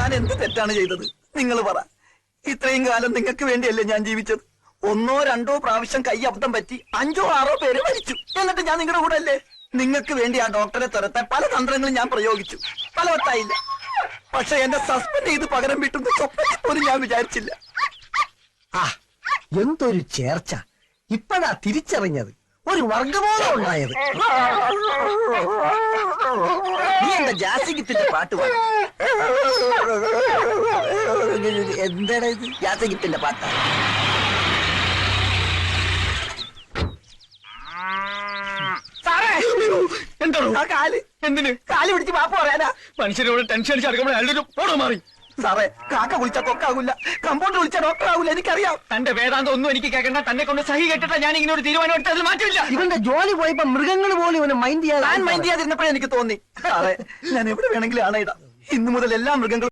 ഞാൻ എന്ത് തെറ്റാണ് ചെയ്തത്? നിങ്ങൾ പറ. ഇത്രയും കാലം നിങ്ങൾക്ക് വേണ്ടിയല്ലേ ഞാൻ ജീവിച്ചത്? 1 or 2 പ്രാവശ്യം കൈ അബദ്ധം പറ്റി 5 or 6 പേര് മരിച്ചു. എന്നിട്ട് ഞാൻ നിങ്ങളുടെ കൂടെ അല്ലേ? നിങ്ങൾക്ക് വേണ്ടി ആ ഡോക്ടറെ തുരത്താൻ പല തന്ത്രങ്ങളും ഞാൻ പ്രയോഗിച്ചു. ഫലവത്തായില്ല. പക്ഷെ എന്നെ സസ്പെൻഡ് ചെയ്ത് പകരം വീട്ടുന്ന സ്വപ്നത്തിൽ പോലും ഞാൻ വിചാരിച്ചില്ല. എന്തൊരു ചേർച്ച! ഇപ്പഴാ തിരിച്ചറിഞ്ഞത്, ഒരു വർഗബോധം ഉണ്ടായത്. നീ എന്റെ ജാസിഗിത്തിന്റെ പാട്ട് പാടും. എന്താണ് ഇത്? ജാസിഗിത്തിന്റെ പാട്ടാ. എന്താണോ ആ കാല്? എന്തിന്? കാല് പിടിച്ച് പാപ്പ് പറയാനാ. മനുഷ്യരോട് ടെൻഷൻ അടിച്ച് അടുക്കുമ്പോൾ അയാളുടെ പോടോ മാറി. സാറേ, കാക്ക വിളിച്ചാൽ കൊക്കാകൂല, കമ്പൗണ്ടർ വിളിച്ചാൽ ഡോക്ടർ ആകൂല, എനിക്കറിയാം. തന്റെ വേദാന്തം ഒന്നും എനിക്ക് കേൾക്കണ്ട. തന്നെ കൊണ്ട് സഹി കേട്ടിട്ട് ഞാൻ ഇങ്ങനെ ഒരു തീരുമാനം എടുത്ത് അതിൽ മാറ്റമില്ല. ഇവന്റെ ജോലി പോയപ്പോ മൃഗങ്ങൾ പോലും ഇവനെ മൈൻഡ് ഞാൻ മൈൻഡ് ചെയ്യാതിരുന്നപ്പോഴേ എനിക്ക് തോന്നി. സാറേ, ഞാൻ എവിടെ വേണമെങ്കിലും ആണയിടാം. ഇന്നു മുതൽ എല്ലാ മൃഗങ്ങളും